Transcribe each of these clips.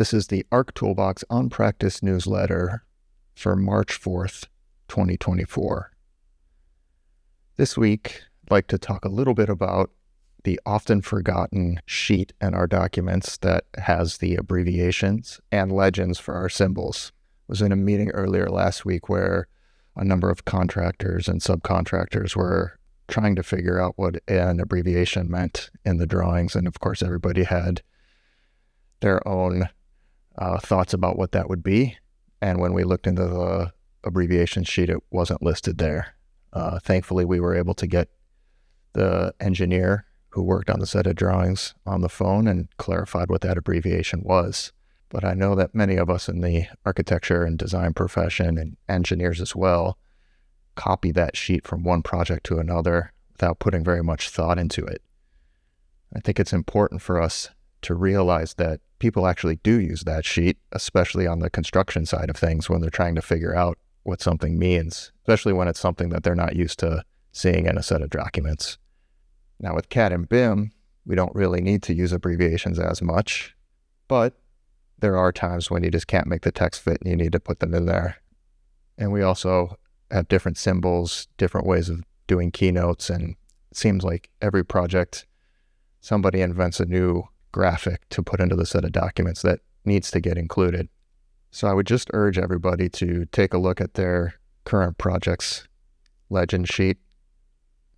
This is the Archtoolbox On Practice newsletter for March 4th, 2024. This week, I'd like to talk a little bit about the often forgotten sheet in our documents that has the abbreviations and legends for our symbols. I was in a meeting earlier last week where a number of contractors and subcontractors were trying to figure out what an abbreviation meant in the drawings. And of course, everybody had their own thoughts about what that would be. And when we looked into the abbreviation sheet, it wasn't listed there. Thankfully, we were able to get the engineer who worked on the set of drawings on the phone and clarified what that abbreviation was. But I know that many of us in the architecture and design profession, and engineers as well, copy that sheet from one project to another without putting very much thought into it. I think it's important for us to realize that people actually do use that sheet, especially on the construction side of things when they're trying to figure out what something means, especially when it's something that they're not used to seeing in a set of documents. Now with CAD and BIM, we don't really need to use abbreviations as much, but there are times when you just can't make the text fit and you need to put them in there. And we also have different symbols, different ways of doing keynotes, and it seems like every project, somebody invents a new graphic to put into the set of documents that needs to get included. So I would just urge everybody to take a look at their current project's legend sheet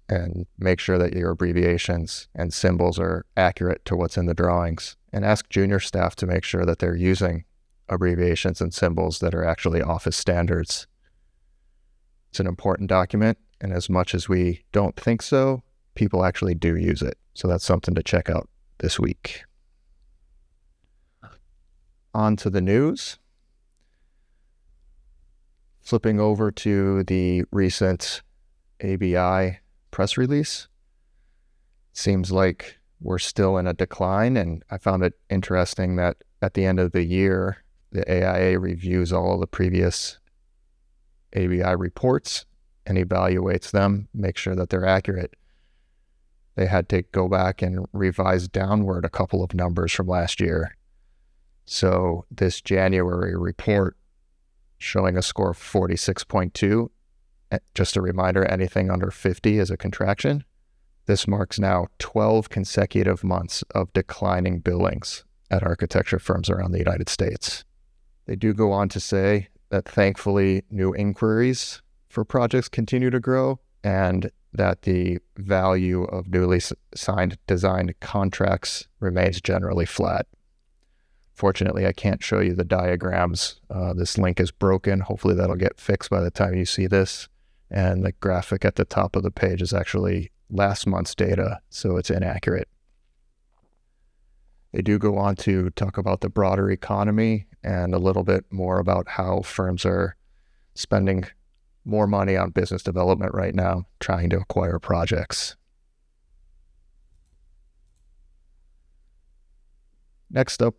and make sure that your abbreviations and symbols are accurate to what's in the drawings. And ask junior staff to make sure that they're using abbreviations and symbols that are actually office standards. It's an important document, and as much as we don't think so, people actually do use it. So that's something to check out this week. On to the news. Flipping over to the recent ABI press release. Seems like we're still in a decline, and I found it interesting that at the end of the year, the AIA reviews all of the previous ABI reports and evaluates them, make sure that they're accurate. They had to go back and revise downward a couple of numbers from last year. So this January report showing a score of 46.2, just a reminder, anything under 50 is a contraction. This marks now 12 consecutive months of declining billings at architecture firms around the United States. They do go on to say that thankfully new inquiries for projects continue to grow and that the value of newly signed designed contracts remains generally flat. Fortunately, I can't show you the diagrams. This link is broken. Hopefully that'll get fixed by the time you see this. And the graphic at the top of the page is actually last month's data, so it's inaccurate. They do go on to talk about the broader economy and a little bit more about how firms are spending more money on business development right now, trying to acquire projects. Next up,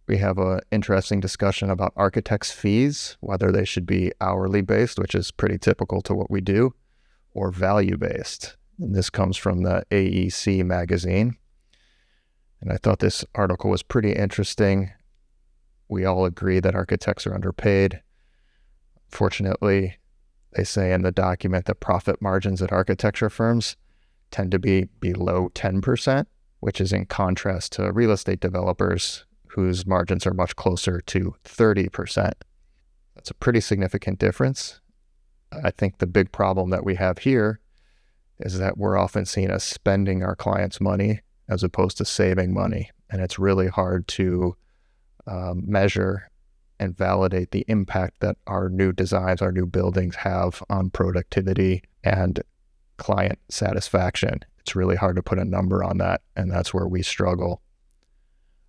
we have an interesting discussion about architects' fees, whether they should be hourly based, which is pretty typical to what we do, or value based. And this comes from the AEC magazine. And I thought this article was pretty interesting. We all agree that architects are underpaid. Fortunately, they say in the document that profit margins at architecture firms tend to be below 10%, which is in contrast to real estate developers whose margins are much closer to 30%. That's a pretty significant difference. I think the big problem that we have here is that we're often seen as spending our clients' money as opposed to saving money. And it's really hard to measure and validate the impact that our new designs, our new buildings have on productivity and client satisfaction. It's really hard to put a number on that, and that's where we struggle.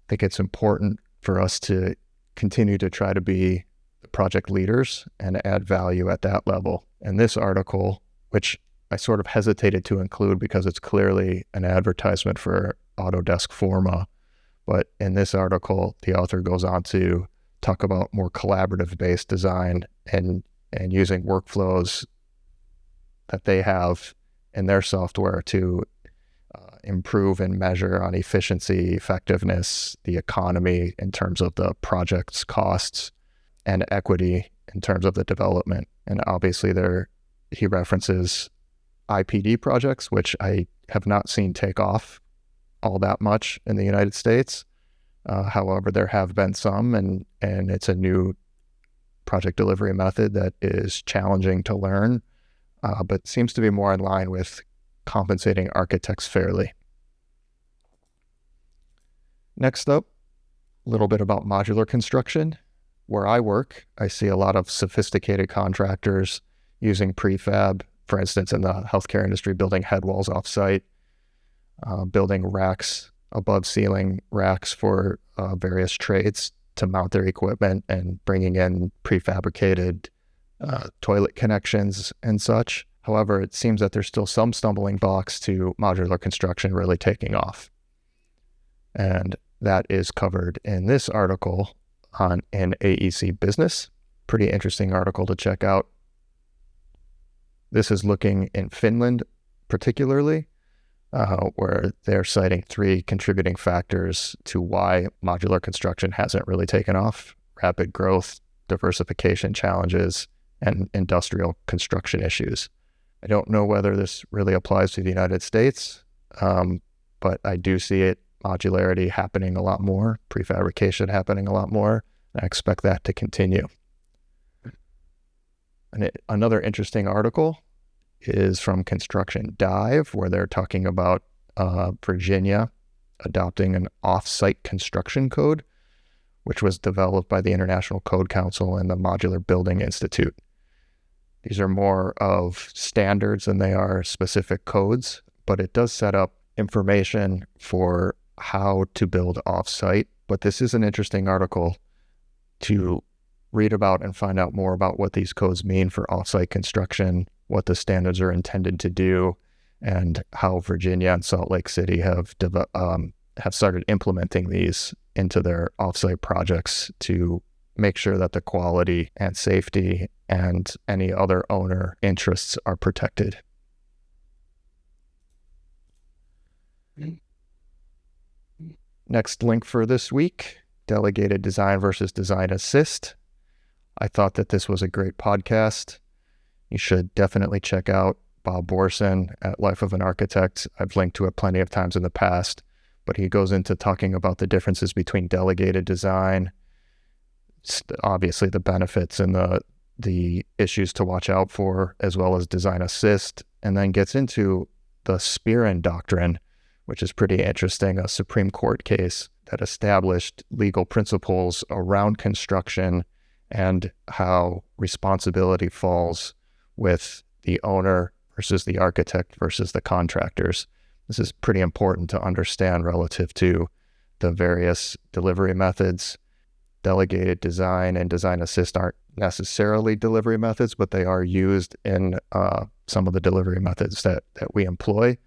I think it's important for us to continue to try to be the project leaders and add value at that level. And this article, which I sort of hesitated to include because it's clearly an advertisement for Autodesk Forma, but in this article, the author goes on to talk about more collaborative-based design and using workflows that they have in their software to improve and measure on efficiency, effectiveness, the economy in terms of the project's costs, and equity in terms of the development. And obviously he references IPD projects, which I have not seen take off all that much in the United States. However, there have been some, and it's a new project delivery method that is challenging to learn, but seems to be more in line with compensating architects fairly. Next up, a little bit about modular construction. Where I work, I see a lot of sophisticated contractors using prefab, for instance, in the healthcare industry, building head walls off-site, building racks, above ceiling racks for various trades to mount their equipment, and bringing in prefabricated toilet connections and such. However, it seems that there's still some stumbling blocks to modular construction really taking off. And that is covered in this article in AEC Business. Pretty interesting article to check out. This is looking in Finland particularly, where they're citing 3 contributing factors to why modular construction hasn't really taken off: rapid growth, diversification challenges, and industrial construction issues. I don't know whether this really applies to the United States, but I do see modularity happening a lot more, prefabrication happening a lot more. I expect that to continue. And another interesting article is from Construction Dive, where they're talking about Virginia adopting an off-site construction code, which was developed by the International Code Council and the Modular Building Institute. These are more of standards than they are specific codes, but it does set up information for how to build off-site. But this is an interesting article to read about and find out more about what these codes mean for off-site construction, what the standards are intended to do, and how Virginia and Salt Lake City have started implementing these into their off-site projects to make sure that the quality and safety and any other owner interests are protected. Next link for this week, Delegated Design versus Design Assist. I thought that this was a great podcast. You should definitely check out Bob Borson at Life of an Architect. I've linked to it plenty of times in the past, but he goes into talking about the differences between delegated design, obviously the benefits and the issues to watch out for, as well as design assist, and then gets into the Spearin doctrine, which is pretty interesting, a Supreme Court case that established legal principles around construction and how responsibility falls with the owner versus the architect versus the contractors. This is pretty important to understand relative to the various delivery methods. Delegated design and design assist aren't necessarily delivery methods, but they are used in some of the delivery methods that we employ.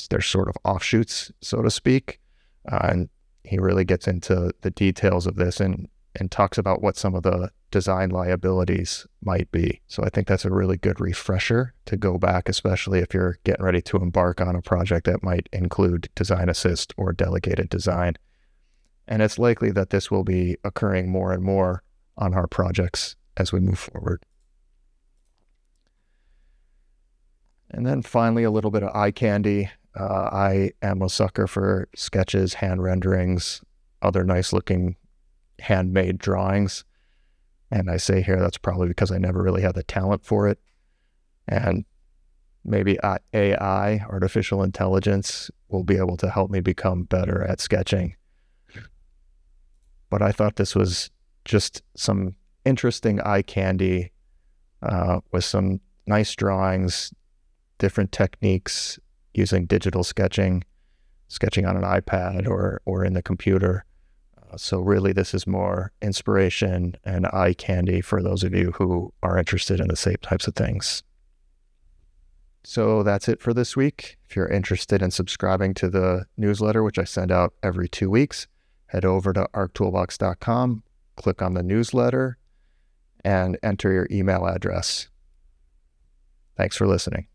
They're sort of offshoots, so to speak. And he really gets into the details of this and talks about what some of the design liabilities might be. So I think that's a really good refresher to go back, especially if you're getting ready to embark on a project that might include design assist or delegated design. And it's likely that this will be occurring more and more on our projects as we move forward. And then finally, a little bit of eye candy. I am a sucker for sketches, hand renderings, other nice looking handmade drawings. And I say here that's probably because I never really had the talent for it. And maybe AI, artificial intelligence, will be able to help me become better at sketching. But I thought this was just some interesting eye candy with some nice drawings, different techniques using digital sketching on an iPad or in the computer. So really this is more inspiration and eye candy for those of you who are interested in the same types of things. So that's it for this week. If you're interested in subscribing to the newsletter, which I send out every 2 weeks, head over to archtoolbox.com, click on the newsletter, and enter your email address. Thanks for listening.